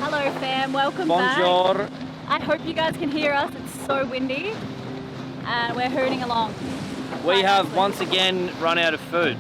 Hello fam, welcome Bonjour. back. I hope you guys can hear us. It's so windy and we're hooning along. We have once again run out of food.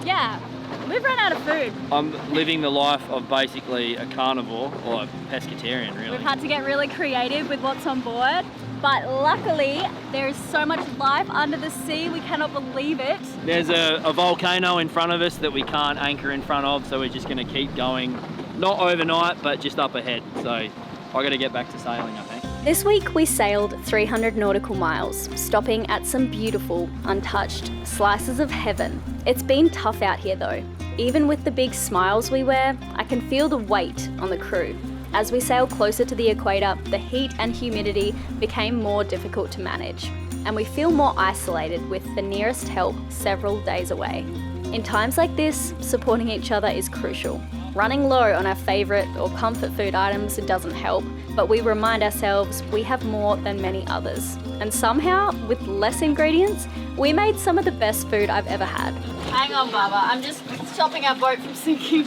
Yeah, we've run out of food. I'm living the life of basically a carnivore or a pescatarian, really. We've had to get really creative with what's on board, but luckily there is so much life under the sea, we cannot believe it. There's a volcano in front of us that we can't anchor in front of, so we're just going to keep going. Not overnight, but just up ahead. So I got to get back to sailing, I think. This week we sailed 300 nautical miles, stopping at some beautiful, untouched slices of heaven. It's been tough out here though. Even with the big smiles we wear, I can feel the weight on the crew. As we sail closer to the equator, the heat and humidity became more difficult to manage, and we feel more isolated with the nearest help several days away. In times like this, supporting each other is crucial. Running low on our favourite or comfort food items doesn't help, but we remind ourselves we have more than many others. And somehow, with less ingredients, we made some of the best food I've ever had. Hang on, Baba, I'm just stopping our boat from sinking.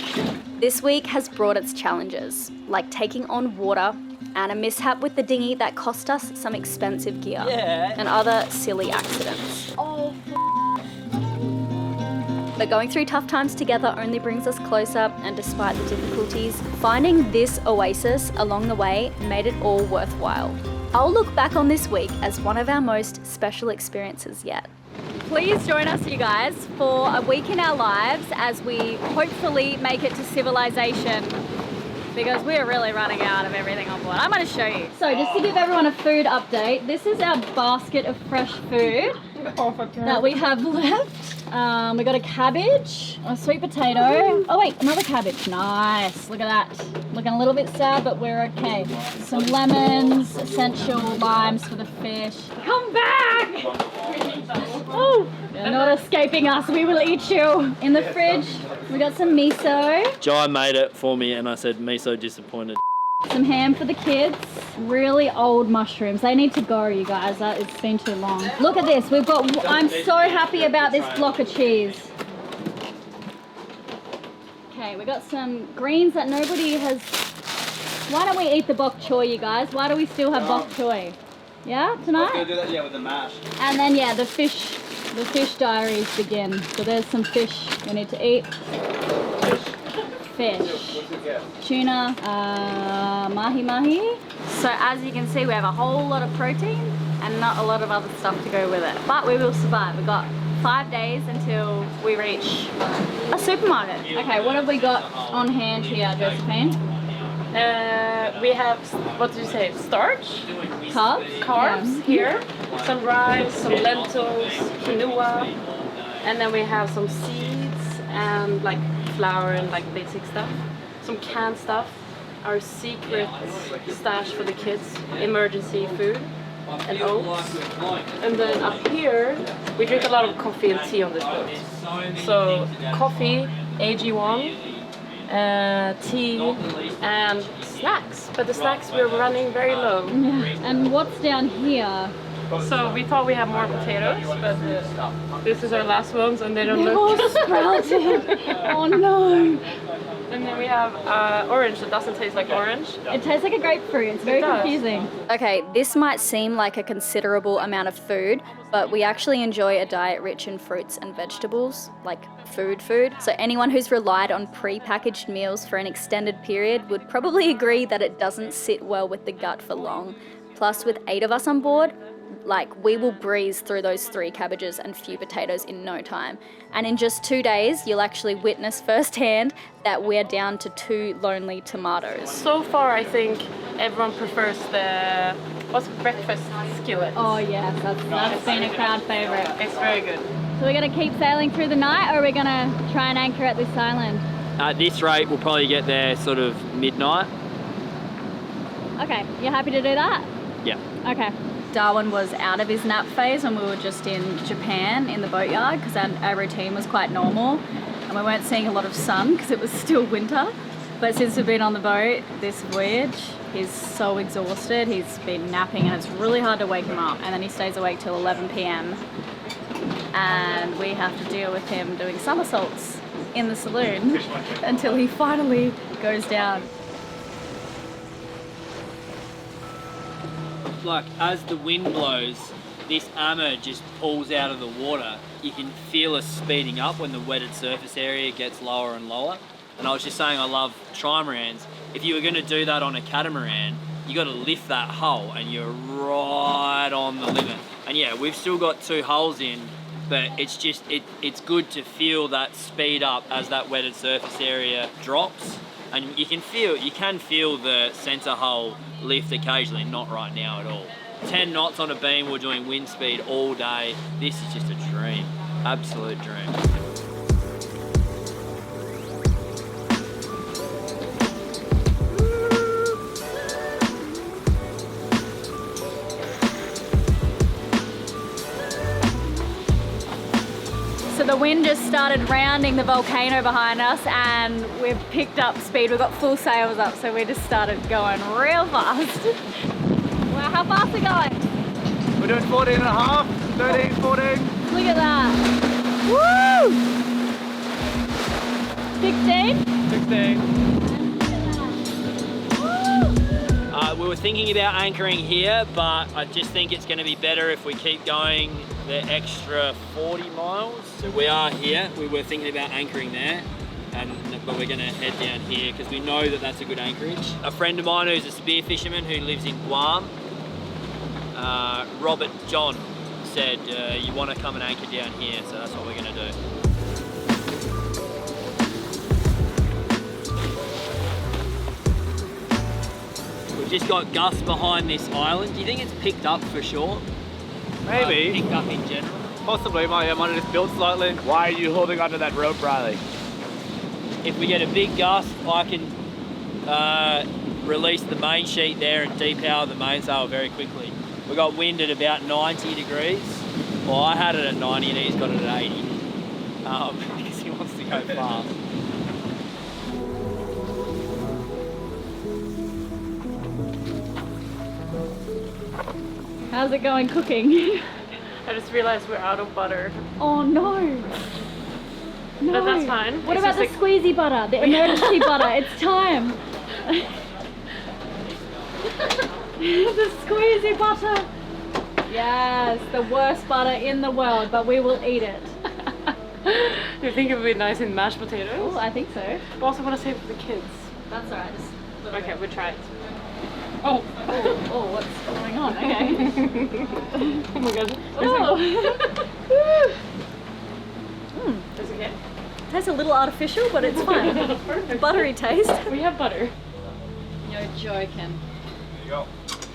This week has brought its challenges, like taking on water and a mishap with the dinghy that cost us some expensive gear and other silly accidents. Oh, But going through tough times together only brings us closer, and despite the difficulties, finding this oasis along the way made it all worthwhile. I'll look back on this week as one of our most special experiences yet. please join us, you guys, for a week in our lives as we hopefully make it to civilization, because we're really running out of everything on board. I'm going to show you. So just to give everyone a food update, this is our basket of fresh food that we have left. We got a cabbage, a sweet potato. Oh wait, another cabbage. Nice, look at that. Looking a little bit sad, but we're okay. Some lemons, essential limes for the fish. Come back! Oh, you're not escaping us, we will eat you. In the fridge, we got some miso. Jai made it for me and I said, miso disappointed. Some ham for the kids. Really old mushrooms. They need to go, you guys. It's been too long. Look at this. We've got, I'm so happy about this block of cheese. Okay, we got some greens that nobody has. Why don't we eat the bok choy, you guys? Why do we still have bok choy? Yeah, tonight? We're going to do that, yeah, with the mash. And then, yeah, the fish diaries begin. So there's some fish we need to eat. Fish, tuna, mahi. So as you can see, we have a whole lot of protein and not a lot of other stuff to go with it. But we will survive. We've got 5 days until we reach a supermarket. Okay, what have we got on hand here, Josephine? We have, what do you say, starch? Carbs Here. Some rice, some lentils, quinoa. And then we have some seeds and like flour and like basic stuff. Some canned stuff. Our secret stash for the kids, emergency food, and oats. And then up here, we drink a lot of coffee and tea on this boat. So coffee, AG1, tea, and snacks. But the snacks we're running very low. And what's down here? So we thought we had more potatoes, but this is our last ones and they don't They're all look. sprouted. Oh no. And then we have orange that doesn't taste like orange. It tastes like a grapefruit. It's very confusing. Okay, this might seem like a considerable amount of food, but we actually enjoy a diet rich in fruits and vegetables, like food. So anyone who's relied on pre-packaged meals for an extended period would probably agree that it doesn't sit well with the gut for long. Plus, with 8 of us on board, we will breeze through those 3 cabbages and few potatoes in no time. And in just 2 days, you'll actually witness firsthand that we're down to 2 lonely tomatoes. So far, I think everyone prefers the breakfast skillet. Oh yeah, that's been a crowd favourite. It's very good. So we're going to keep sailing through the night, or are we going to try and anchor at this island? At this rate, we'll probably get there sort of midnight. Okay, you happy to do that? Yeah. Okay. Darwin was out of his nap phase when we were just in Japan in the boatyard, because our routine was quite normal and we weren't seeing a lot of sun because it was still winter. But since we've been on the boat this voyage, he's so exhausted. He's been napping and it's really hard to wake him up, and then he stays awake till 11 p.m. and we have to deal with him doing somersaults in the saloon until he finally goes down. like as the wind blows, this hammer just pulls out of the water. You can feel us speeding up when the wetted surface area gets lower and lower. And I was just saying I love trimarans. If you were going to do that on a catamaran, you got to lift that hull and you're right on the limit. And yeah, we've still got 2 hulls in, but it's just, it's good to feel that speed up as that wetted surface area drops. And you can feel the center hull lift occasionally, not right now at all. 10 knots on a beam, we're doing wind speed all day. This is just a dream, absolute dream. So the wind just started rounding the volcano behind us and we've picked up speed. We've got full sails up, so we just started going real fast. Wow, how fast are we going? We're doing 14 and a half, 13, 14. Look at that. Woo! 16? 16. We were thinking about anchoring here, but I just think it's going to be better if we keep going the extra 40 miles. So we are here. We were thinking about anchoring there, but we're going to head down here because we know that that's a good anchorage. A friend of mine who's a spear fisherman who lives in Guam, Robert John, said you want to come and anchor down here, so that's what we're going to do. We've just got gusts behind this island. Do you think it's picked up for sure? Maybe. Picked up in general? Possibly, might have just built slightly. Why are you holding onto that rope, Riley? If we get a big gust, I can release the main sheet there and depower the mainsail very quickly. We got wind at about 90 degrees. Well, I had it at 90 and he's got it at 80. Because he wants to go fast. How's it going cooking? I just realized we're out of butter. Oh no. No. But that's fine. What It's about the just squeezy butter, the emergency butter? It's time. The squeezy butter. Yes, the worst butter in the world, but we will eat it. You think it would be nice in mashed potatoes? Oh, I think so. I also want to save it for the kids. That's alright. Okay, we'll try it. Oh, what's going on? Okay. Oh my god. Oh. That's okay? Tastes a little artificial, but it's fine. Perfect. Buttery taste. We have butter. You're joking. There you go.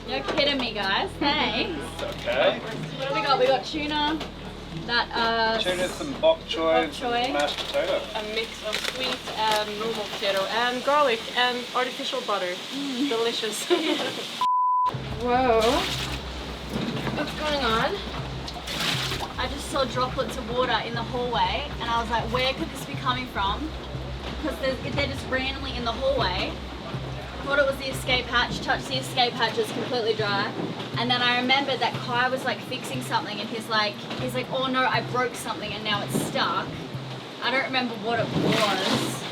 You're kidding me, guys. Thanks. It's okay. What do we got? We got tuna. That Tuna, some bok choy, and some choy. mashed potato. A mix of sweet and normal potato and garlic and artificial butter. Delicious. Whoa. What's going on? I just saw droplets of water in the hallway and I was like, where could this be coming from? Because they're just randomly in the hallway. Thought it was the escape hatch, touched the escape hatch, it's completely dry. And then I remembered that Kai was like fixing something and he's like, oh no, I broke something and now it's stuck. I don't remember what it was,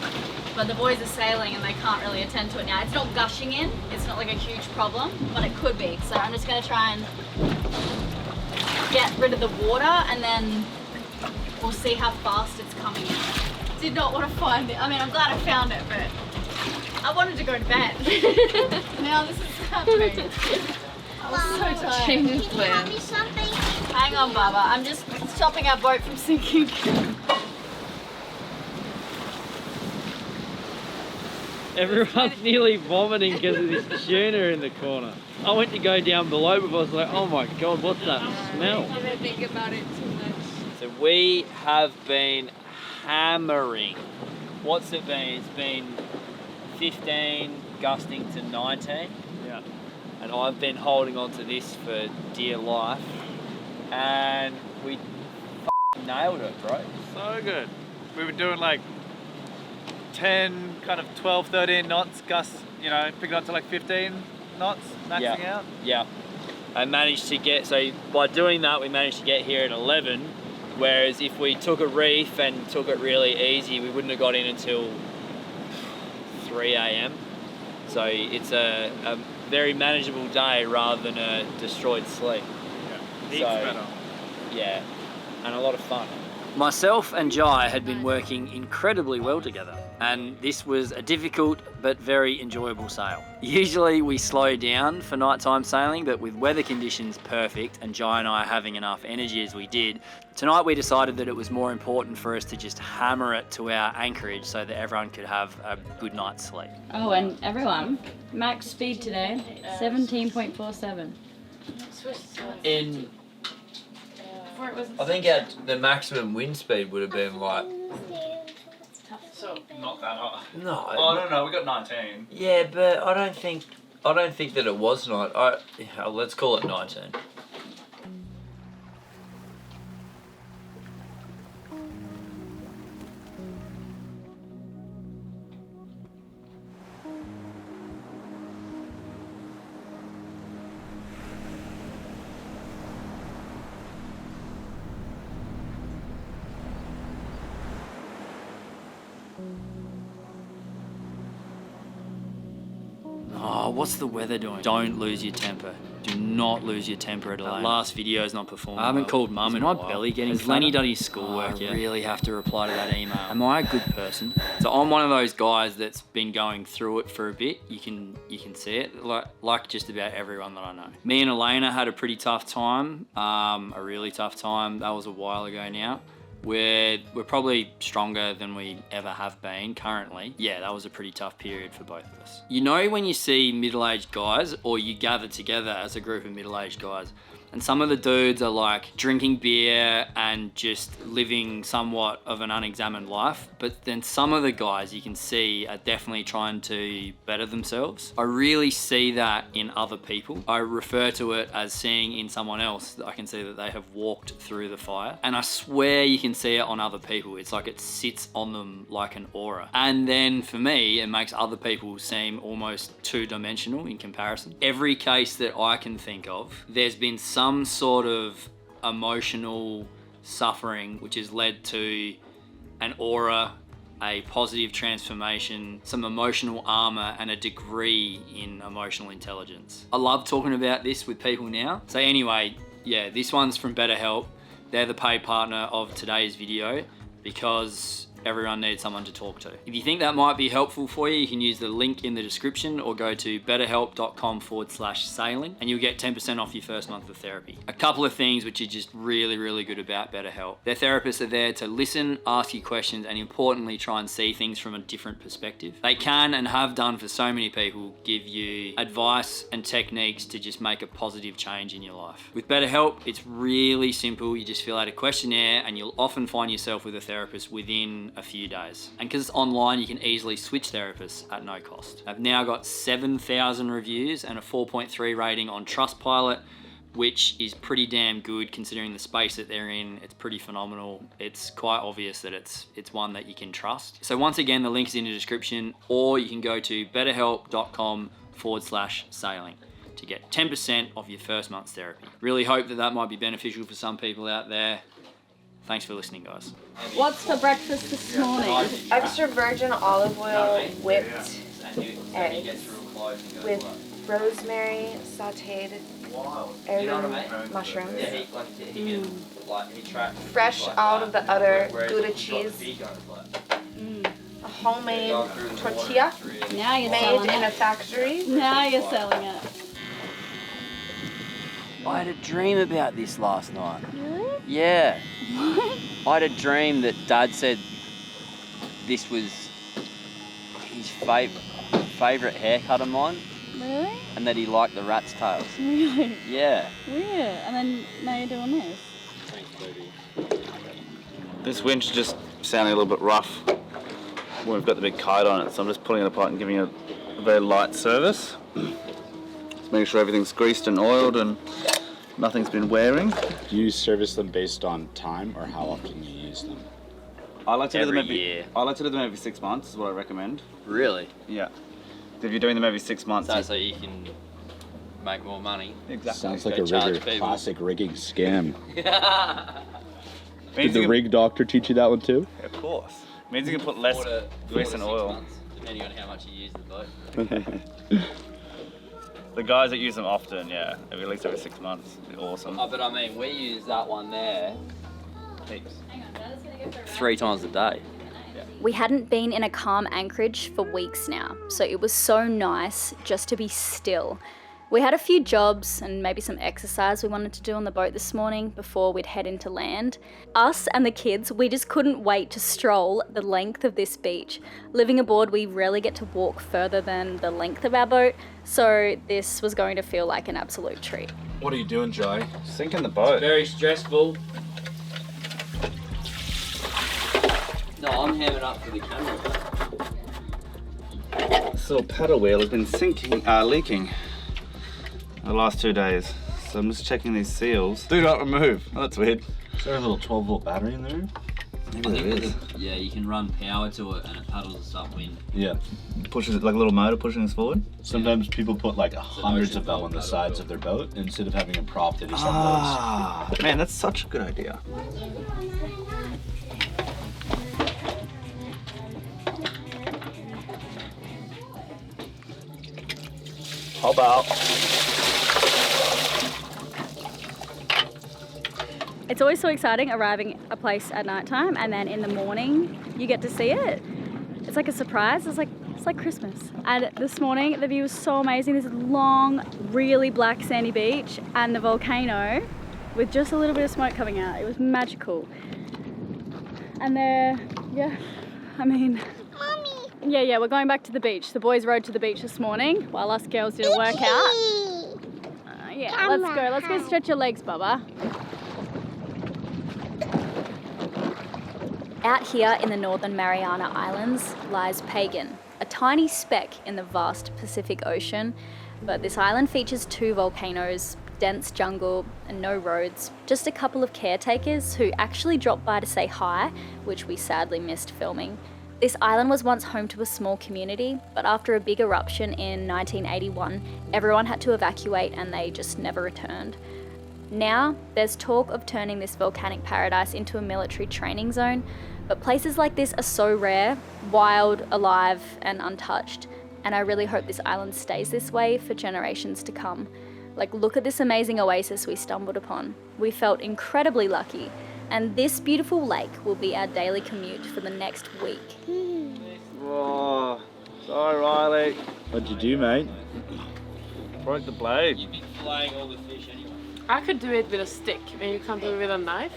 but the boys are sailing and they can't really attend to it now. It's not gushing in, it's not like a huge problem, but it could be. So I'm just gonna try and get rid of the water and then we'll see how fast it's coming in. Did not want to find it. I mean, I'm glad I found it, but I wanted to go to bed. Now this is happening. I was so tired. Changes plans. Hang on, Baba. I'm just stopping our boat from sinking. Everyone's nearly vomiting because of this tuna in the corner. I went to go down below, but I was like, oh my god, what's that smell? I didn't think about it too much. So we have been hammering. What's it been? It's been 15 gusting to 19. Yeah. And I've been holding on to this for dear life. And we nailed it, bro. So good. We were doing like 10, kind of 12, 13 knots, gusts, you know, picking up to like 15 knots, maxing out. Yeah. I managed to get, so by doing that, we managed to get here at 11. Whereas if we took a reef and took it really easy, we wouldn't have got in until 3 a.m. So it's a very manageable day rather than a destroyed sleep. Heaps better. Yeah, and a lot of fun. Myself and Jai had been working incredibly well together, and this was a difficult but very enjoyable sail. Usually we slow down for nighttime sailing, but with weather conditions perfect and Jai and I having enough energy as we did, tonight we decided that it was more important for us to just hammer it to our anchorage so that everyone could have a good night's sleep. Oh, and everyone, max speed today, 17.47. In I think the maximum wind speed would have been like... So Not that hot. No. Oh no, we got 19. Yeah, but I don't think that it was let's call it 19. Oh, what's the weather doing? Don't lose your temper. Do not lose your temper at ELAYNA. Last video's not performing. I haven't called Mum in a while. My belly getting Has Lenny done his schoolwork yet? I really have to reply to that email. Am I a good person? So I'm one of those guys that's been going through it for a bit. You can see it, like just about everyone that I know. Me and ELAYNA had a pretty tough time, a really tough time. That was a while ago now. We're probably stronger than we ever have been currently. Yeah, that was a pretty tough period for both of us. You know when you see middle-aged guys, or you gather together as a group of middle-aged guys, and some of the dudes are like drinking beer and just living somewhat of an unexamined life, but then some of the guys you can see are definitely trying to better themselves. I really see that in other people. I refer to it as seeing in someone else. I can see that they have walked through the fire, and I swear you can see it on other people. It's like it sits on them like an aura. And then for me, it makes other people seem almost two-dimensional in comparison. Every case that I can think of, there's been some sort of emotional suffering which has led to an aura, a positive transformation, some emotional armor, and a degree in emotional intelligence. I love talking about this with people now. So anyway, yeah, this one's from BetterHelp. They're the paid partner of today's video because everyone needs someone to talk to. If you think that might be helpful for you, you can use the link in the description or go to betterhelp.com/sailing and you'll get 10% off your first month of therapy. A couple of things which are just really, really good about BetterHelp. Their therapists are there to listen, ask you questions, and importantly, try and see things from a different perspective. They can and have done for so many people give you advice and techniques to just make a positive change in your life. With BetterHelp, it's really simple. You just fill out a questionnaire and you'll often find yourself with a therapist within a few days. And because it's online, you can easily switch therapists at no cost. I've now got 7,000 reviews and a 4.3 rating on Trustpilot, which is pretty damn good considering the space that they're in. It's pretty phenomenal. It's quite obvious that it's one that you can trust. So once again, the link is in the description, or you can go to betterhelp.com/sailing to get 10% off your first month's therapy. Really hope that might be beneficial for some people out there. Thanks for listening, guys. What's for breakfast this morning? Extra virgin olive oil whipped eggs with rosemary, sauteed heirloom mushrooms, fresh out of the udder Gouda cheese, a homemade tortilla Now you're made selling in a it. factory. Now you're selling it. I had a dream about this last night. Really? Yeah. I had a dream that Dad said this was his favourite haircut of mine, Really? and that he liked the rat's tails. Really? Yeah. Weird. And then now you're doing this. This winch is just sounding a little bit rough when we've got the big kite on it, so I'm just pulling it apart and giving it a very light service. Just making sure everything's greased and oiled and nothing's been wearing. Do you service them based on time or how often you use them? I like to do them Every year. I like to do them every 6 months is what I recommend. Really? Yeah. If you're doing them every 6 months, So you can make more money. exactly. Sounds like Go a charge rigger, people. classic rigging scam. Did Means the you rig doctor teach you that one too? can, of course. Means you can put less grease and oil. depending on how much you use the boat. The guys that use them often, yeah, at least every 6 months. Awesome. Oh, but I mean, we use that one there heaps. 3 times a day. We hadn't been in a calm anchorage for weeks now, so it was so nice just to be still. We had a few jobs and maybe some exercise we wanted to do on the boat this morning before we'd head into land. Us and the kids, we just couldn't wait to stroll the length of this beach. Living aboard, we rarely get to walk further than the length of our boat, so this was going to feel like an absolute treat. What are you doing, Joey? Sinking the boat. Very stressful. No, I'm hamming up for the camera. This little paddle wheel has been leaking the last 2 days. So I'm just checking these seals. Do not remove. Oh, that's weird. Is there a little 12-volt battery in there? Maybe there is. Yeah, you can run power to it and it paddles us upwind. Yeah. Pushes it like a little motor pushing us forward. Sometimes people put like hundreds of them on the sides of their boat. Instead of having a prop, they just have those. Man, that's such a good idea. Hop out. It's always so exciting arriving a place at nighttime, and then in the morning you get to see it. It's like a surprise. It's like Christmas. And this morning the view was so amazing. This long, really black sandy beach and the volcano with just a little bit of smoke coming out. It was magical. And there, yeah, I mean, yeah, we're going back to the beach. The boys rode to the beach this morning while us girls did a workout. Yeah, let's go stretch your legs, Bubba. Out here in the northern Mariana Islands lies Pagan, a tiny speck in the vast Pacific Ocean, but this island features 2 volcanoes, dense jungle and no roads, just a couple of caretakers who actually dropped by to say hi, which we sadly missed filming. This island was once home to a small community, but after a big eruption in 1981, everyone had to evacuate and they just never returned. Now, there's talk of turning this volcanic paradise into a military training zone, but places like this are so rare, wild, alive, and untouched, and I really hope this island stays this way for generations to come. Like, look at this amazing oasis we stumbled upon. We felt incredibly lucky, and this beautiful lake will be our daily commute for the next week. Oh, sorry, Riley. What'd you do, mate? Broke the blade. You'd be flaying all the fish anyway. I could do it with a stick, and you can't do it with a knife.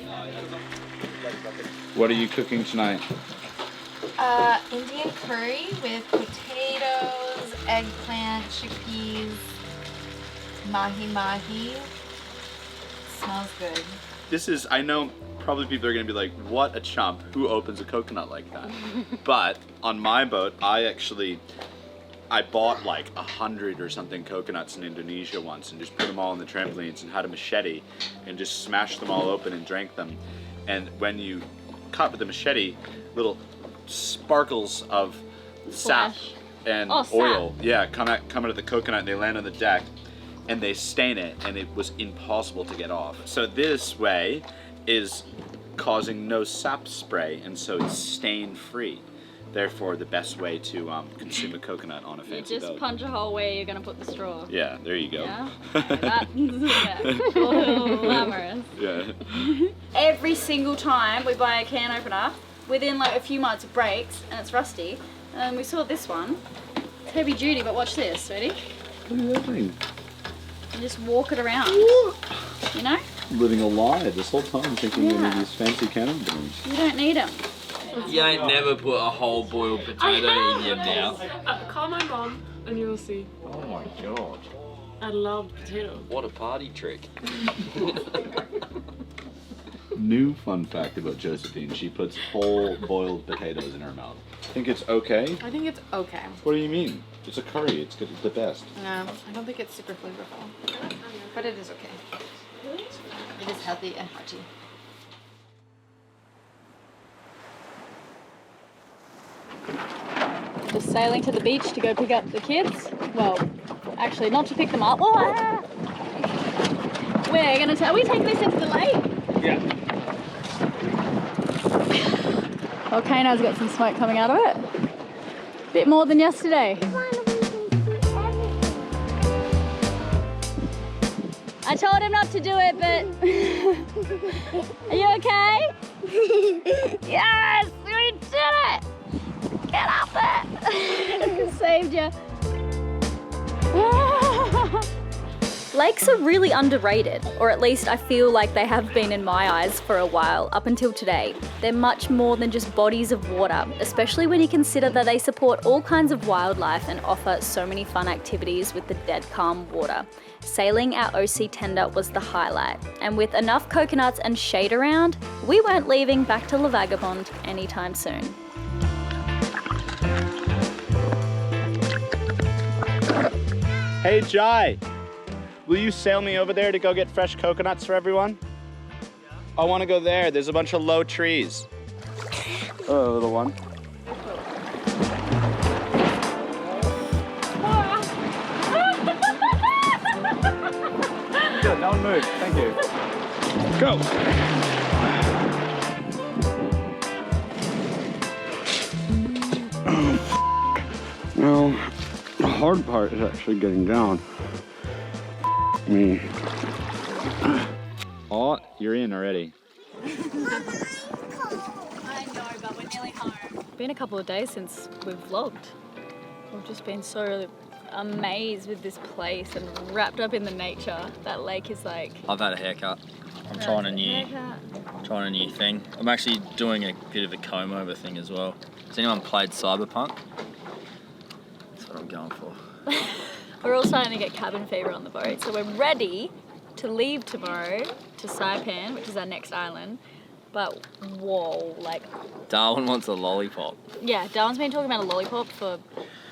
What are you cooking tonight? Indian curry with potatoes, eggplant, chickpeas, mahi. Smells good. This is, I know probably people are gonna be like, what a chump, who opens a coconut like that? But on my boat, I bought like 100 or something coconuts in Indonesia once and just put them all on the trampolines and had a machete and just smashed them all open and drank them. And when you cut with the machete, little sparkles of sap and oil, come out of the coconut and they land on the deck and they stain it, and it was impossible to get off. So this way is causing no sap spray, and so it's stain free. Therefore, the best way to consume a coconut on a fancy boat. You just punch a hole where you're gonna put the straw. Yeah, there you go. Yeah, that's glamorous. Yeah. Every single time we buy a can opener, within like a few months it breaks and it's rusty. And we saw this one. It's heavy duty, but watch this. Ready? What are you doing? You just walk it around. You know? Living a lie this whole time, thinking you need these fancy can openers. You don't need them. You ain't never put a whole boiled potato in your mouth. Call my mom, and you will see. Oh my god. I love potato. What a party trick. New fun fact about Josephine, she puts whole boiled potatoes in her mouth. Think it's okay? I think it's okay. What do you mean? It's a curry, it's good, the best. No, I don't think it's super flavorful. But it is okay. It is healthy and hearty. Just sailing to the beach to go pick up the kids. Well, actually, not to pick them up. Oh, we're gonna are we taking this into the lake? Yeah. Volcano's got some smoke coming out of it. Bit more than yesterday. I told him not to do it, but are you okay? Yes, we did it! Get up there! Saved you. Lakes are really underrated, or at least I feel like they have been in my eyes for a while, up until today. They're much more than just bodies of water, especially when you consider that they support all kinds of wildlife and offer so many fun activities with the dead calm water. Sailing our OC tender was the highlight, and with enough coconuts and shade around, we weren't leaving back to La Vagabonde anytime soon. Hey Jai, will you sail me over there to go get fresh coconuts for everyone? I want to go there. There's a bunch of low trees. Oh, little one. Good, don't move. Thank you. Go. Well, the hard part is actually getting down. Me. Oh, you're in already. I know, but we're nearly home. It's been a couple of days since we've vlogged. We've just been so amazed with this place and wrapped up in the nature. That lake is like... I've had a haircut. I'm trying a new thing. I'm actually doing a bit of a comb over thing as well. Has anyone played Cyberpunk? That's what I'm going for. We're all starting to get cabin fever on the boat, so we're ready to leave tomorrow to Saipan, which is our next island. But whoa, like... Darwin wants a lollipop. Yeah, Darwin's been talking about a lollipop for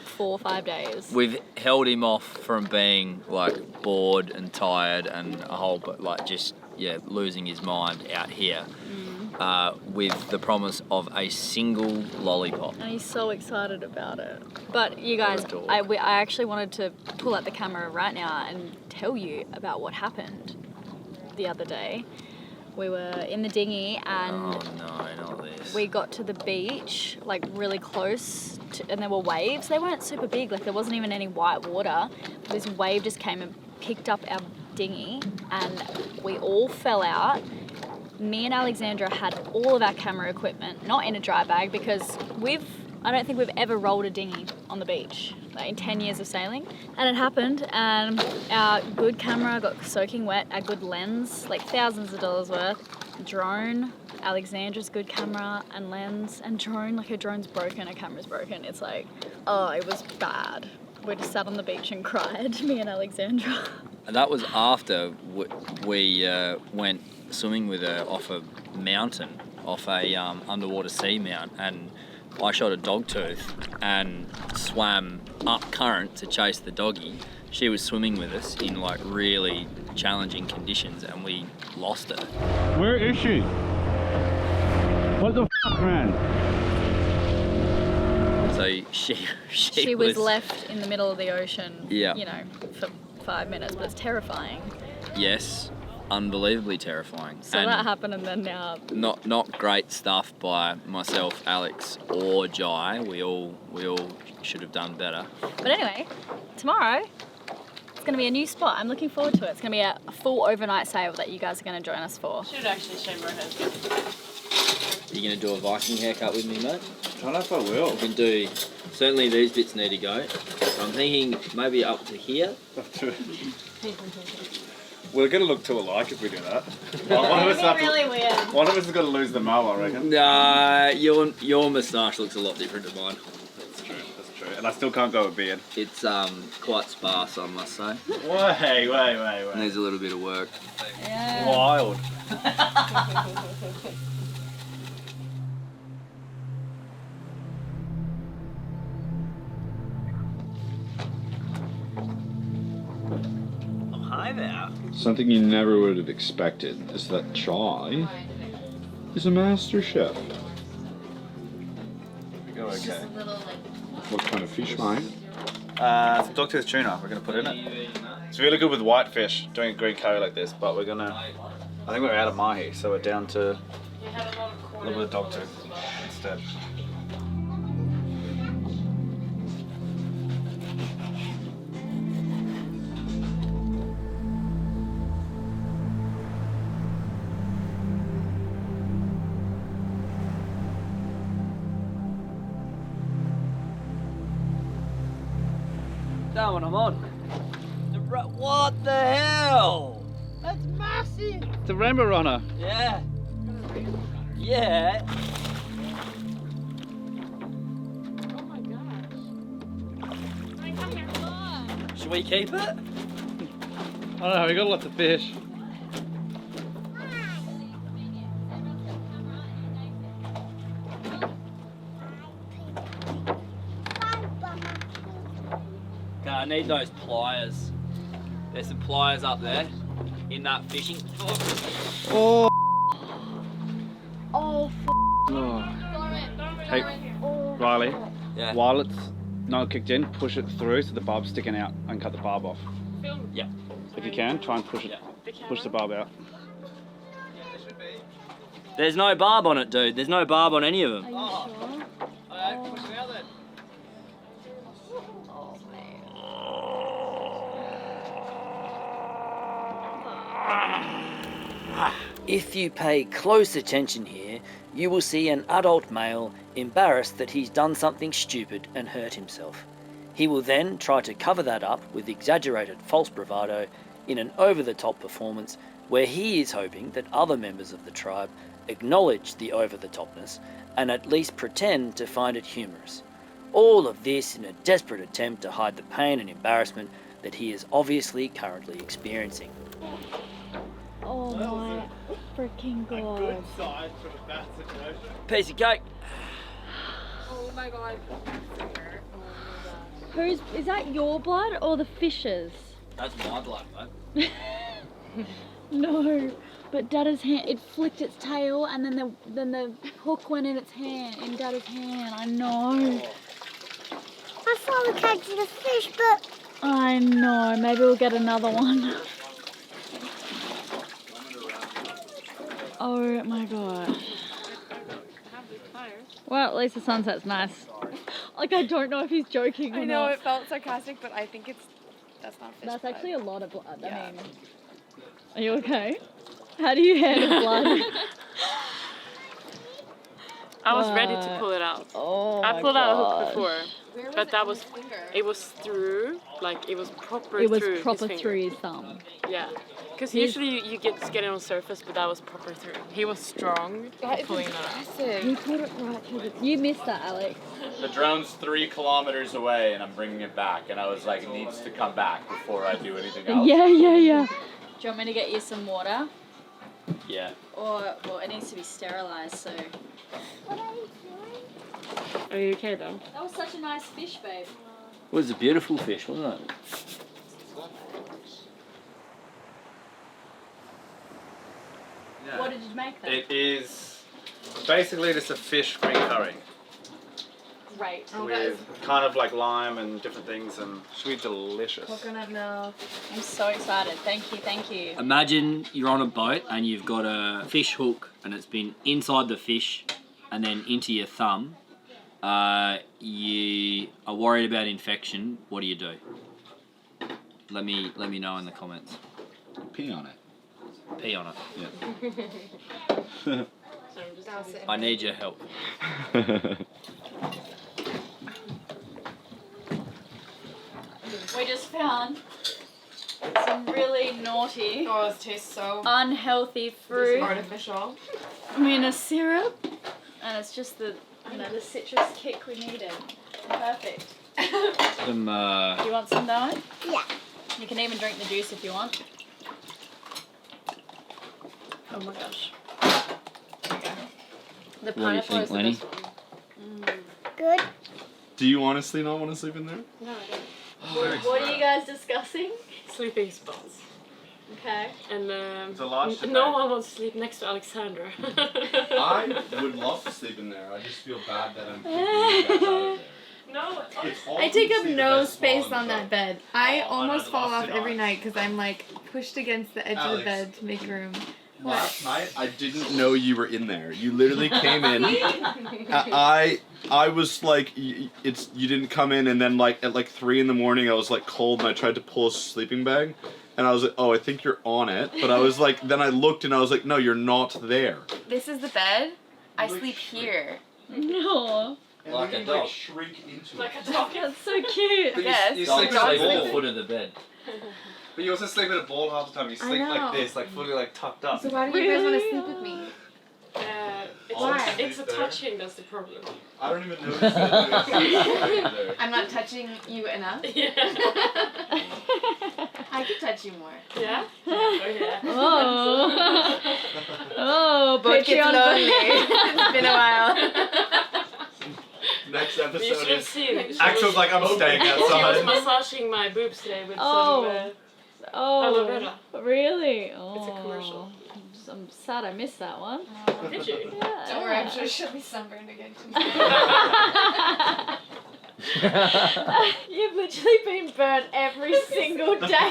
4 or 5 days. We've held him off from being like bored and tired and a whole, but like just, yeah, losing his mind out here. With the promise of a single lollipop. And he's so excited about it. But you guys, I actually wanted to pull out the camera right now and tell you about what happened the other day. We were in the dinghy and Oh no, not this. we got to the beach, like really close, and there were waves. They weren't super big, like there wasn't even any white water. This wave just came and picked up our dinghy and we all fell out. Me and Alexandra had all of our camera equipment, not in a dry bag, because I don't think we've ever rolled a dinghy on the beach, like in 10 years of sailing. And it happened, and our good camera got soaking wet, our good lens, like thousands of dollars worth, drone, Alexandra's good camera and lens, and drone, like her drone's broken, her camera's broken. It's like, oh, it was bad. We just sat on the beach and cried, me and Alexandra. And that was after we went swimming with her off a mountain, off a underwater sea mount, and I shot a dog tooth and swam up current to chase the doggy. She was swimming with us in like really challenging conditions and we lost her. Where is she? What the f***, man? So she was left in the middle of the ocean, Yeah. you know, for 5 minutes, but it's terrifying. Yes, unbelievably terrifying. So and that happened, and then now... Not great stuff by myself, Alex, or Jai. We all should have done better. But anyway, tomorrow, it's going to be a new spot. I'm looking forward to it. It's going to be a full overnight sail that you guys are going to join us for. Should actually shave my head. Are you going to do a Viking haircut with me, mate? I don't know if I will. We can do... Certainly these bits need to go. I'm thinking maybe up to here. We're going to look too alike if we do that. One of us really weird. One of us has got to lose the mo, I reckon. Nah, your moustache looks a lot different to mine. That's true. And I still can't go with beard. It's quite sparse, I must say. Wait. Needs a little bit of work. Yeah. Wild. Hi there. Something you never would have expected is that Chai is a master chef. We go okay. What kind of fish, mate? Some dogtooth tuna we're going to put in it. It's really good with white fish, doing a green curry like this, but we're going to... I think we're out of mahi, so we're down to a little bit of dogtooth instead. that one I'm on. What the hell? That's massive. It's a rainbow runner. Yeah. Yeah. Oh my gosh. Should we keep it? I don't know, we got lots of fish. Okay, I need those pliers. There's some pliers up there in that fishing. Oh. Oh, Hey, Riley, Yeah. while it's not kicked in, push it through so the barb's sticking out and cut the barb off. Yeah. If you can, try and push it. Yeah. Push the barb out. There's no barb on it, dude. There's no barb on any of them. Are you sure? Alright, push it out then. If you pay close attention here, you will see an adult male embarrassed that he's done something stupid and hurt himself. He will then try to cover that up with exaggerated false bravado in an over-the-top performance where he is hoping that other members of the tribe acknowledge the over-the-topness and at least pretend to find it humorous. All of this in a desperate attempt to hide the pain and embarrassment that he is obviously currently experiencing. Oh my freaking god. Sign from a bad situation. Piece of cake. Oh my god. Is that your blood or the fish's? That's my blood, mate. No, but Dada's hand, it flicked its tail and then the hook went in its hand, in Dada's hand. I know. I thought we catch the fish, but I know, maybe we'll get another one. Oh my god. Well, at least the sunset's nice. Like, I don't know if he's joking or I know not. it felt sarcastic, but I think that's not fish. That's actually a lot of blood. Yeah. I mean, are you okay? How do you handle blood? I was ready to pull it out. Oh I my pulled out a gosh. hook before, but that was it was through, like it was proper It was through proper his finger. through his thumb. Yeah, because He's- usually you get it on surface, but that was proper through. He was strong That at is pulling that out. impressive. He put it right through the... You missed that, Alex. The drone's 3 kilometers away and I'm bringing it back. And I was like, it needs to come back before I do anything else. Yeah. Do you want me to get you some water? Yeah. Or, well, it needs to be sterilised, so... Are you okay though? That was such a nice fish, babe. It was a beautiful fish, wasn't it? What did you make then? It is basically just a fish green curry Great. with kind of like lime and different things, and it should be delicious. Coconut milk. I'm so excited. Thank you. Imagine you're on a boat and you've got a fish hook and it's been inside the fish and then into your thumb. You are worried about infection. What do you do? Let me know in the comments. Pee on it. Pee on it. Yeah. I need your help. We just found some really naughty, Oh, this tastes so unhealthy fruit. artificial. I mean, a syrup, and it's just the citrus kick we needed. Perfect. Some, You want some, Darwin? yeah. You can even drink the juice if you want. Oh my gosh. The what do you pineapple think, is the Lenny? best one. Good. Do you honestly not want to sleep in there? No, I don't. What are you guys discussing? Sleeping spots. Okay. And It's a large no one wants to sleep next to Alexandra. I would love to sleep in there. I just feel bad that I'm kicking you guys out of there. No, I take up no space on that bed. I almost fall off every night because I'm like pushed against the edge of the Alex. bed to make room. Last night, I didn't know you were in there. You literally came in. I was like, you didn't come in, and then like at like 3 in the morning, I was like cold, and I tried to pull a sleeping bag, and I was like, oh, I think you're on it. But I was like, then I looked, and I was like, no, you're not there. This is the bed. I sleep here. No. And Like then a you, like, dog. shrink into Like it. a dog. That's so cute. But Yes. you Dogs sleep sleep at a at the ball. foot of the bed. But you also sleep at a ball half the time. You sleep know. like this, like fully like tucked up. So why do you guys want to sleep with me? It's, it's the There. touching that's the problem. I don't even notice that. I'm not touching you enough. Yeah. I can touch you more. Yeah? Oh, yeah. Oh. Oh, Boat gets Patreon. lonely. It's been a while. Next You should episode have is seen. Axel's like, I'm staying She was outside. massaging my boobs today with Oh. some aloe vera. Really? Oh. It's a commercial. I'm sad I missed that one. Did you? Yeah. Don't worry, I'm sure she'll be sunburned again tomorrow. You've literally been burnt every single day.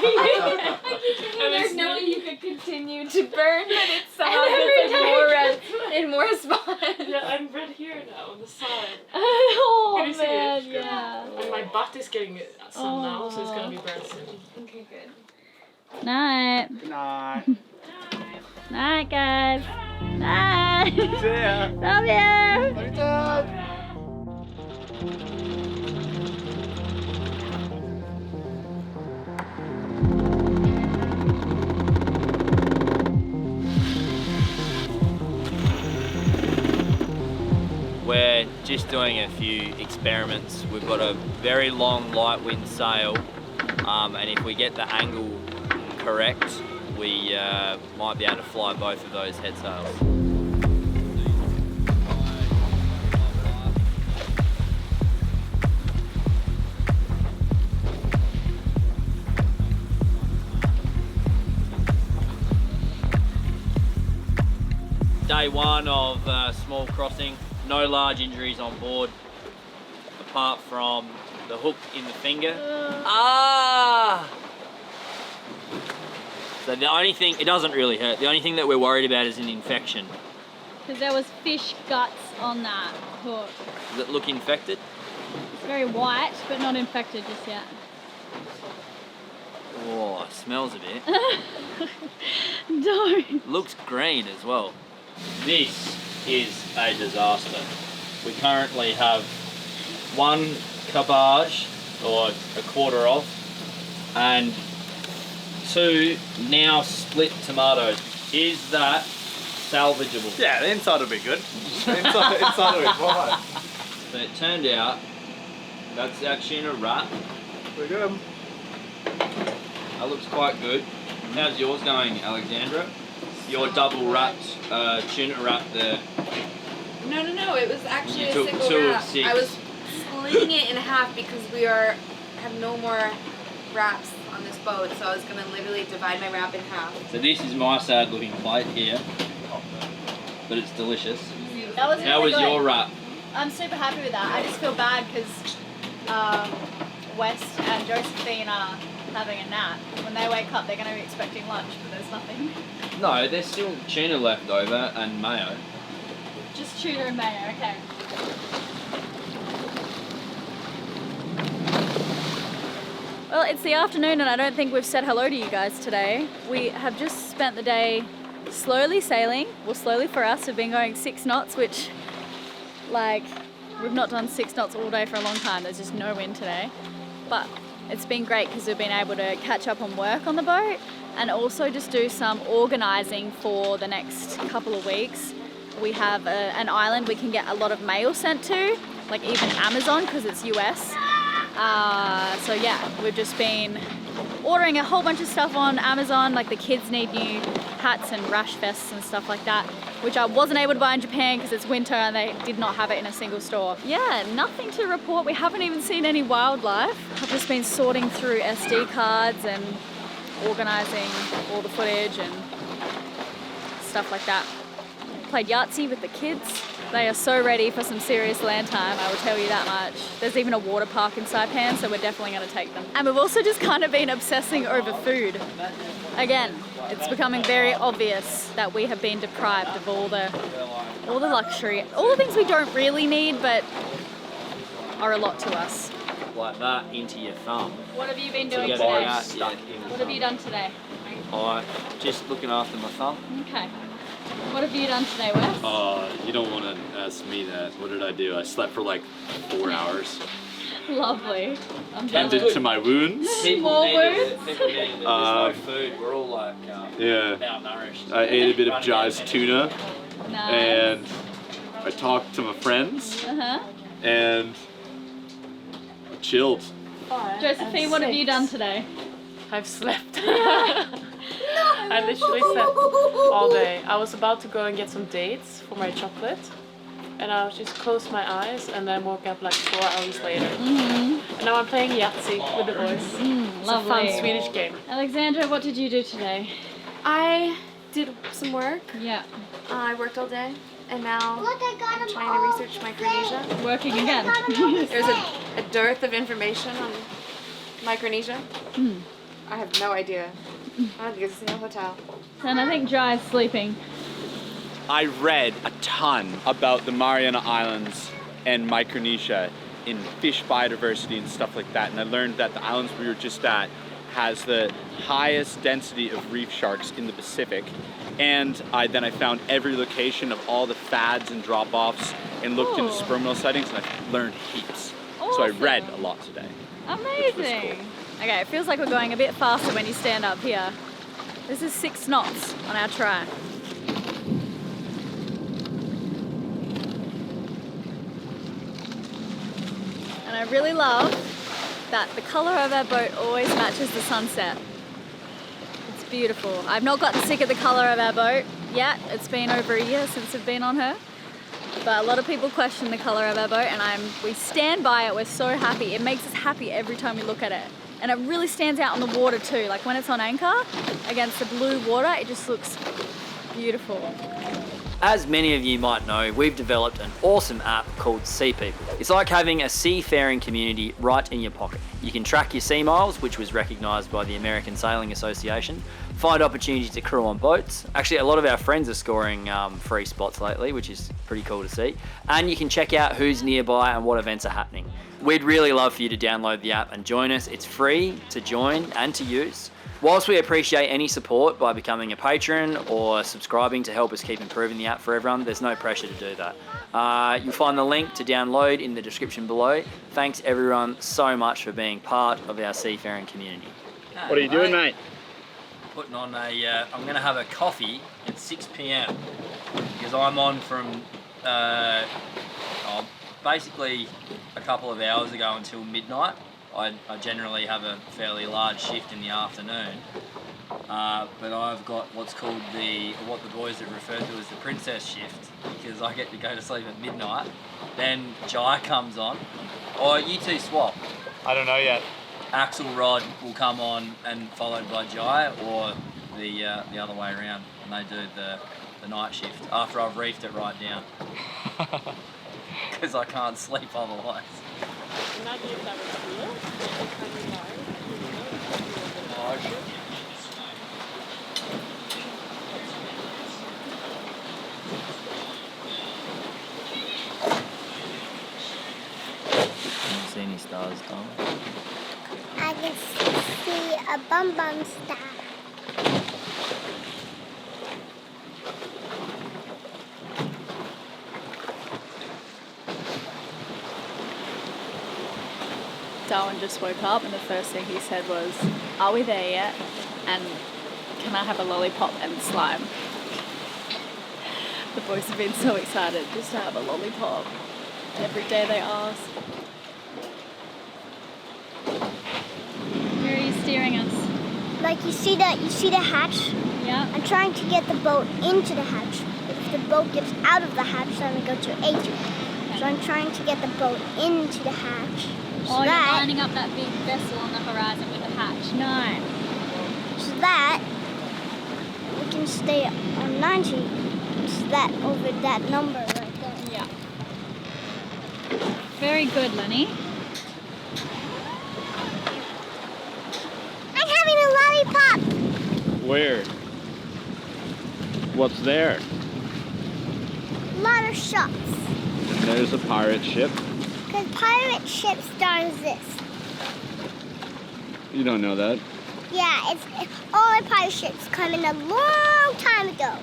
There's no way you could continue to burn, but it's somehow Every gets more red in more spots. Yeah, I'm red here now on the side. Oh Can you see man, it? yeah. And my butt is getting some now, so it's gonna be burnt soon. Okay, good. Night. Good night. Night, guys. Night. See ya. Love you. Love you, Dad. We're just doing a few experiments. We've got a very long light wind sail, and if we get the angle correct, we might be able to fly both of those head sails. Day one of small crossing, no large injuries on board, apart from the hook in the finger. So the only thing, it doesn't really hurt, the only thing that we're worried about is an infection. Because there was fish guts on that hook. Does it look infected? It's very white, but not infected just yet. Oh, it smells a bit. Don't. Looks green as well. This is a disaster. We currently have one cabbage, or a quarter of, and two now split tomatoes. Is that salvageable? Yeah, the inside will be good. The inside will be fine. So it turned out that's our tuna wrap. We're good. That looks quite good. How's yours going, Alexandra? Your double wrapped tuna wrap there. No, it was actually You a took single 2 of wrap. 6. I was splitting it in half because we have no more wraps on this boat, so I was gonna literally divide my wrap in half. So this is my sad looking plate here, but it's delicious. That was How really was good. your wrap? I'm super happy with that. I just feel bad because West and Josephine are having a nap. When they wake up, they're going to be expecting lunch, but there's nothing. No, there's still tuna left over and mayo. Just tuna and mayo, okay. Well, it's the afternoon and I don't think we've said hello to you guys today. We have just spent the day slowly sailing. Well, slowly for us, we've been going 6 knots, which, like, we've not done 6 knots all day for a long time. There's just no wind today. But it's been great because we've been able to catch up on work on the boat and also just do some organising for the next couple of weeks. We have an island we can get a lot of mail sent to, like even Amazon because it's US. So yeah, we've just been ordering a whole bunch of stuff on Amazon, like the kids need new hats and rash vests and stuff like that, which I wasn't able to buy in Japan because it's winter and they did not have it in a single store. Yeah, nothing to report. We haven't even seen any wildlife. I've just been sorting through SD cards and organising all the footage and stuff like that. Played Yahtzee with the kids. They are so ready for some serious land time, I will tell you that much. There's even a water park in Saipan, so we're definitely going to take them. And we've also just kind of been obsessing over food. Again, it's becoming very obvious that we have been deprived of all the luxury, all the things we don't really need, but are a lot to us. Like that into your thumb. What have you been To doing get today? it stuck in your What have you done today? thumb. Just looking after my thumb. Okay. What have you done today, Wes? You don't want to ask me that. What did I do? I slept for like 4 hours. Lovely. Tended to my wounds. More wounds? People need there's no food. We're all like Yeah. malnourished. I ate a bit of Jai's tuna, Nice. and I talked to my friends, and I chilled. Josephine, what have you done today? I've slept. I literally slept all day. I was about to go and get some dates for my chocolate, and I just closed my eyes and then woke up like 4 hours later. And now I'm playing Yahtzee with the boys. It's a fun Swedish game. Alexandra, what did you do today? I did some work. Yeah. I worked all day, and now I'm trying to research Micronesia. Working again. There's a dearth of information on Micronesia. I have no idea. I don't think it's a single hotel. And I think Jai's sleeping. I read a ton about the Mariana Islands and Micronesia in fish biodiversity and stuff like that, and I learned that the islands we were just at has the highest density of reef sharks in the Pacific, and I found every location of all the fads and drop-offs and looked into sperm whale sightings, and I learned heaps. So I read a lot today. Amazing. Okay, it feels like we're going a bit faster when you stand up here. This is 6 knots on our track. And I really love that the colour of our boat always matches the sunset. It's beautiful. I've not gotten sick of the colour of our boat yet. It's been over a year since I've been on her. But a lot of people question the colour of our boat, and we stand by it. We're so happy. It makes us happy every time we look at it. And it really stands out on the water too. Like when it's on anchor against the blue water, it just looks beautiful. As many of you might know, we've developed an awesome app called SeaPeople. It's like having a seafaring community right in your pocket. You can track your sea miles, which was recognised by the American Sailing Association, find opportunities to crew on boats. Actually, a lot of our friends are scoring free spots lately, which is pretty cool to see. And you can check out who's nearby and what events are happening. We'd really love for you to download the app and join us. It's free to join and to use. Whilst we appreciate any support by becoming a patron or subscribing to help us keep improving the app for everyone, there's no pressure to do that. You'll find the link to download in the description below. Thanks everyone so much for being part of our seafaring community. What are you doing, mate? Putting on I'm gonna have a coffee at 6 p.m. because I'm on from basically a couple of hours ago until midnight. I generally have a fairly large shift in the afternoon, but I've got what the boys have referred to as the princess shift, because I get to go to sleep at midnight. Then Jai comes on, or you two swap. I don't know yet. Axelrod will come on and followed by Jai, or the other way around, and they do the night shift after I've reefed it right down, because I can't sleep otherwise. Imagine if that was real. Can you see any stars, Tom? I can see a bum star. Darwin just woke up and the first thing he said was, "Are we there yet? And can I have a lollipop and slime?" The boys have been so excited just to have a lollipop. Every day they ask. Where are you steering us? Like you see the hatch? Yeah. I'm trying to get the boat into the hatch. If the boat gets out of the hatch, then we go to H. So I'm trying to get the boat into the hatch. So You're lining up that big vessel on the horizon with a hatch. Nice. So that we can stay on 90. So that over that number right there. Yeah. Very good, Lenny. I'm having a lollipop. Where? What's there? A lot of shops. And there's a pirate ship. Because pirate ship stars this. You don't know that. Yeah, it's all the pirate ships come in a long time ago.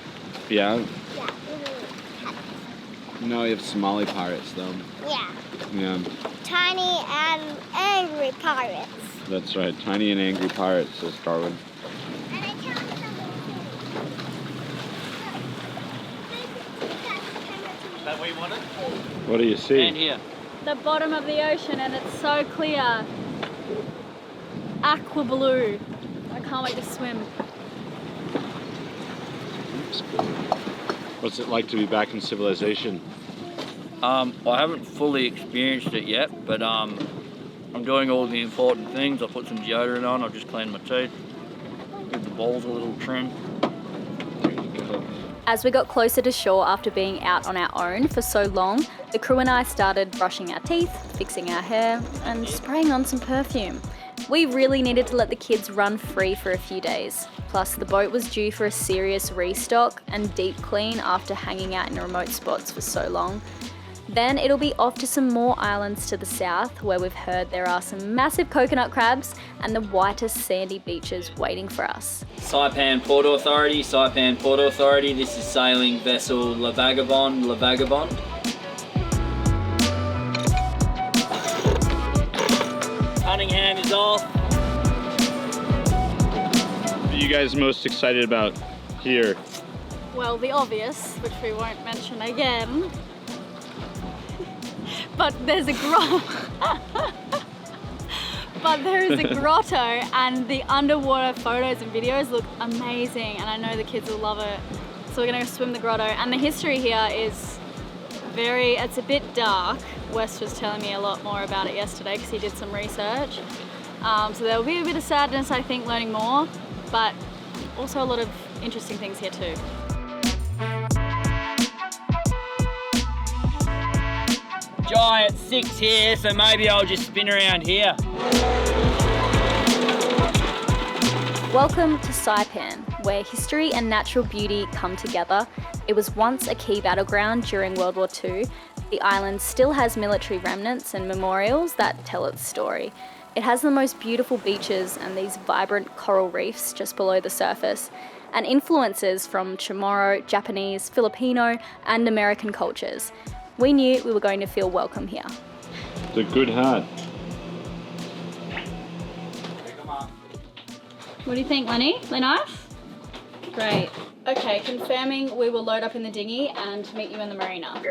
Yeah? Yeah, we really had No, you have Somali pirates though. Yeah, Yeah, tiny and angry pirates. that's right. Tiny and angry pirates, says Darwin. And I found something Is that what you wanted? What do you see? And here. The bottom of the ocean, and it's so clear. Aqua blue. I can't wait to swim. What's it like to be back in civilization? I haven't fully experienced it yet, but I'm doing all the important things. I put some deodorant on, I've just cleaned my teeth, give the balls a little trim. As we got closer to shore after being out on our own for so long, the crew and I started brushing our teeth, fixing our hair, and spraying on some perfume. We really needed to let the kids run free for a few days. Plus, the boat was due for a serious restock and deep clean after hanging out in remote spots for so long. Then it'll be off to some more islands to the south, where we've heard there are some massive coconut crabs and the whitest sandy beaches waiting for us. Saipan Port Authority, Saipan Port Authority. This is sailing vessel La Vagabonde. Cunningham is off. What are you guys most excited about here? Well, the obvious, which we won't mention again. But there's a but there is a grotto, and the underwater photos and videos look amazing, and I know the kids will love it. So we're gonna go swim the grotto, and the history here is it's a bit dark. Wes was telling me a lot more about it yesterday because he did some research. So there'll be a bit of sadness, I think, learning more, but also a lot of interesting things here too. Jai, it's 6 here, so maybe I'll just spin around here. Welcome to Saipan, where history and natural beauty come together. It was once a key battleground during World War II. The island still has military remnants and memorials that tell its story. It has the most beautiful beaches and these vibrant coral reefs just below the surface, and influences from Chamorro, Japanese, Filipino, and American cultures. We knew we were going to feel welcome here. It's a good hat. What do you think, Lenny? Nice? Great. Okay, confirming we will load up in the dinghy and meet you in the marina.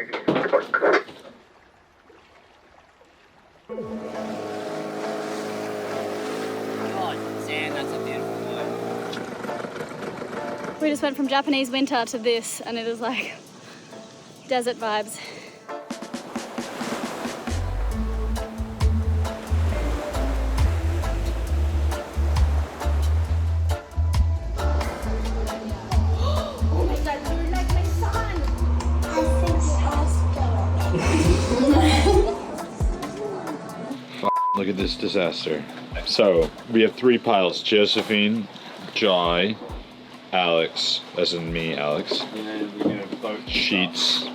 Oh, sand, that's a beautiful boat. We just went from Japanese winter to this, and it is like desert vibes. Look at this disaster. So we have 3 piles: Josephine, Jai, Alex, as in me, Alex, sheets,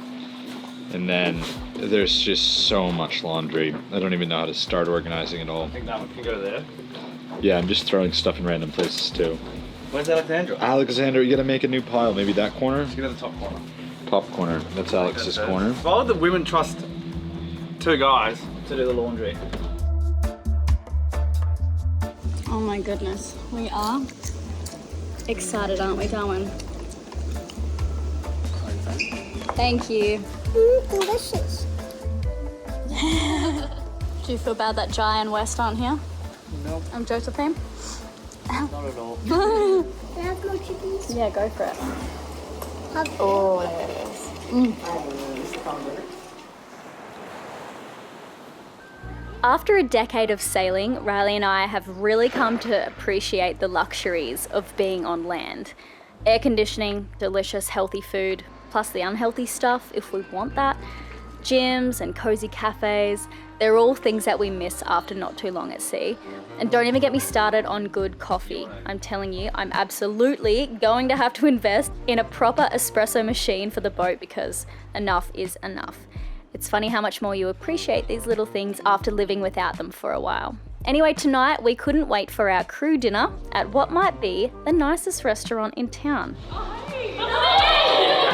and then there's just so much laundry. I don't even know how to start organizing it all. I think that one can go there. Yeah, I'm just throwing stuff in random places too. Where's Alexandra? Alexander, you gotta make a new pile. Maybe that corner? Let's go to the top corner. Top corner. That's Alex's corner. Why would the women trust 2 guys to do the laundry? Oh my goodness, we are excited, aren't we, Darwin? Thank you. Delicious. Do you feel bad that Jai and West aren't here? No. I'm Josephine. Not at all. Can I have more chickens? Yeah, go for it. Oh, there it is. After a decade of sailing, Riley and I have really come to appreciate the luxuries of being on land. Air conditioning, delicious healthy food, plus the unhealthy stuff if we want that, gyms and cozy cafes, they're all things that we miss after not too long at sea. And don't even get me started on good coffee. I'm telling you, I'm absolutely going to have to invest in a proper espresso machine for the boat because enough is enough. It's funny how much more you appreciate these little things after living without them for a while. Anyway, tonight we couldn't wait for our crew dinner at what might be the nicest restaurant in town. Oh, hey.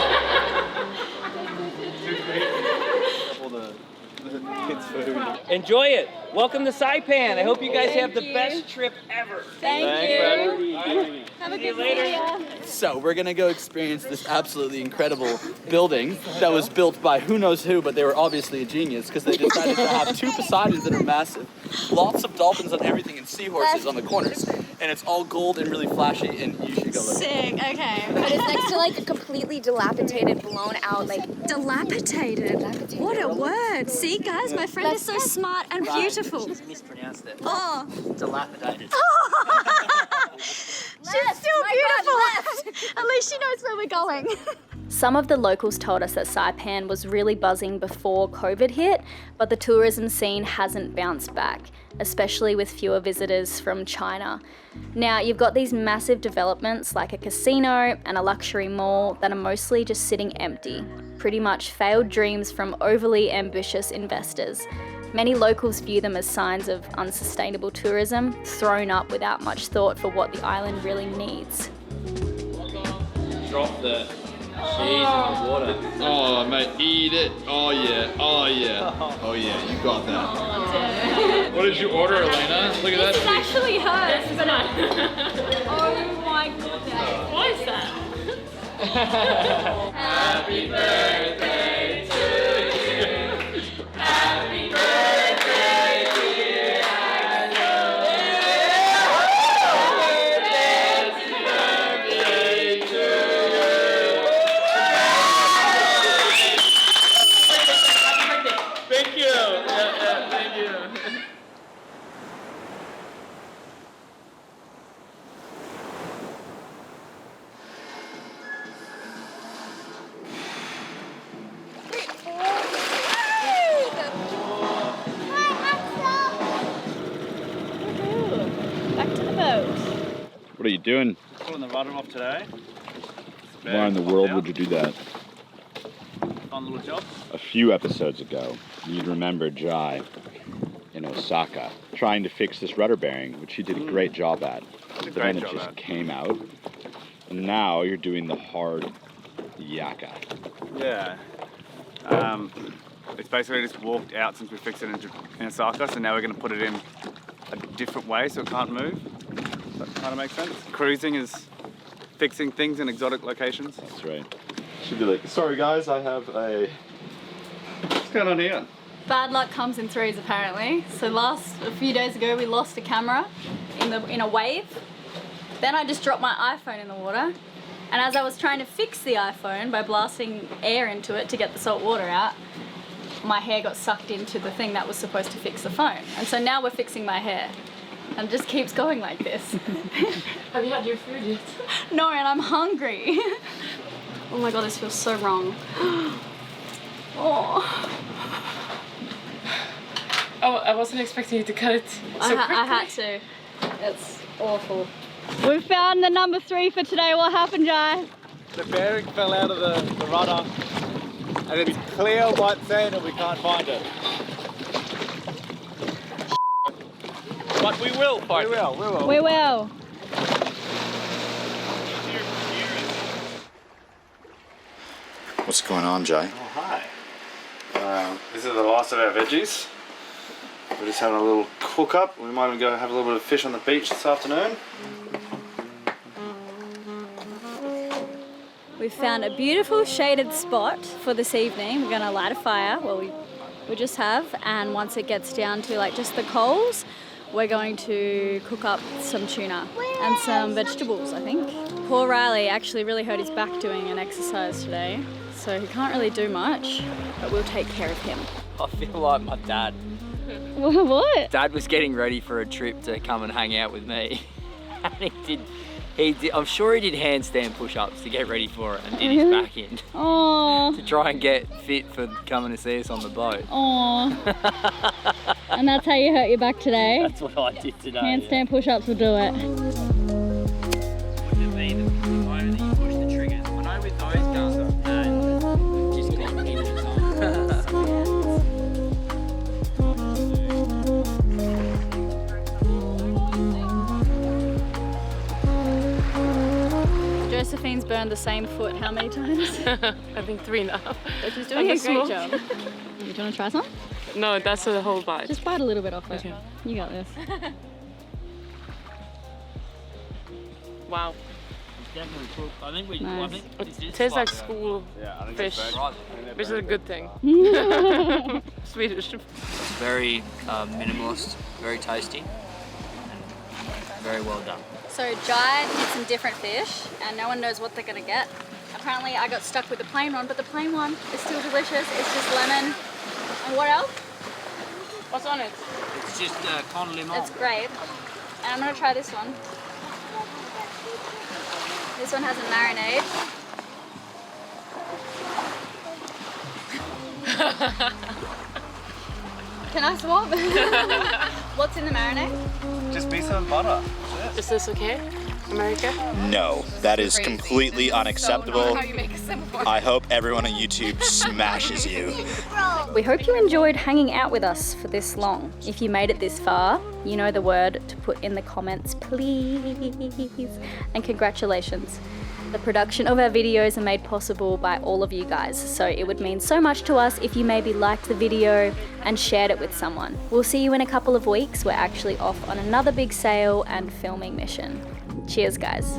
It's food. Enjoy it. Welcome to Saipan. I hope you guys have the best trip ever. Thank you. Have a good day. So we're gonna go experience this absolutely incredible building that was built by who knows who, but they were obviously a genius because they decided to have 2 Poseidons that are massive, lots of dolphins on everything, and seahorses on the corners. And it's all gold and really flashy, and you should go look. Sick, okay. But it's next to like a completely dilapidated, blown out, like Dilapidated. What a word. See, guys, my friend is so smart and beautiful. She's mispronounced it. Oh. Dilapidated. She's still beautiful. At least she knows where we're going. Some of the locals told us that Saipan was really buzzing before COVID hit, but the tourism scene hasn't bounced back, especially with fewer visitors from China. Now, you've got these massive developments like a casino and a luxury mall that are mostly just sitting empty, pretty much failed dreams from overly ambitious investors. Many locals view them as signs of unsustainable tourism, thrown up without much thought for what the island really needs. Drop the cheese in the water. Oh, mate, eat it. Oh, yeah. Oh, yeah. Oh, yeah, you got that. What did you order, Elena? Look at that. This is actually hers, but oh my goodness. What is that? Happy birthday to you. Happy birthday, dear Axel. Happy birthday to you. Thank you. Yeah, thank you. Back to the boat. What are you doing? Pulling the rudder off today. Why in the world would you do that? Fun little job. A few episodes ago, you'd remember Jai in Osaka trying to fix this rudder bearing, which he did a great job at. But then it just came out. And now you're doing the hard yaka. Yeah. It's basically just walked out since we fixed it in Osaka, so now we're going to put it in a different way so it can't move. Does that kind of make sense? Cruising is fixing things in exotic locations. That's right. Should be like, sorry guys, I have a... What's going on here? Bad luck comes in threes apparently. So a few days ago we lost a camera in a wave. Then I just dropped my iPhone in the water. And as I was trying to fix the iPhone by blasting air into it to get the salt water out, my hair got sucked into the thing that was supposed to fix the phone. And so now we're fixing my hair. And it just keeps going like this. Have you had your food yet? No, and I'm hungry. Oh my god, this feels so wrong. Oh, I wasn't expecting you to cut it so quickly. I had to. It's awful. We found the number 3 for today. What happened, Jai? The bearing fell out of the rudder, and it's clear white sand and we can't find it. But we will find it. We will. What's going on, Jai? Oh, hi. This is the last of our veggies. We're just having a little cook up. We might even go have a little bit of fish on the beach this afternoon. We've found a beautiful shaded spot for this evening. We're going to light a fire, well we just have, and once it gets down to like just the coals, we're going to cook up some tuna and some vegetables, I think. Poor Riley actually really hurt his back doing an exercise today, so he can't really do much, but we'll take care of him. I feel like my dad. What? Dad was getting ready for a trip to come and hang out with me. And he did, I'm sure he did handstand push-ups to get ready for it and did his back in. Aww. To try and get fit for coming to see us on the boat. Aww. And that's how you hurt your back today? That's what I did today. Handstand push-ups will do it. What does it mean the moment that you push the triggers? I know with those guns, just got in the Josephine's burned the same foot how many times? I think 3 now. But she's doing a great job. You want to try some? No, that's the whole bite. Just bite a little bit off it. Okay. You got this. Wow. Definitely cooked. I think we. Nice. I think It tastes like school fish, which is a good thing. Swedish. It's very minimalist, very tasty, and very well done. So Jai did some different fish and no one knows what they're gonna get. Apparently I got stuck with the plain one, but the plain one is still delicious. It's just lemon. And what else? What's on it? It's just con limon. It's grape. And I'm gonna try this one. This one has a marinade. Can I swap? What's in the marinade? Just miso and butter. Is this okay, America? No, that is completely unacceptable. How you make a simple. I hope everyone on YouTube smashes you. We hope you enjoyed hanging out with us for this long. If you made it this far, you know the word to put in the comments, please. And congratulations. The production of our videos are made possible by all of you guys, so it would mean so much to us if you maybe liked the video and shared it with someone. We'll see you in a couple of weeks. We're actually off on another big sail and filming mission. Cheers, guys.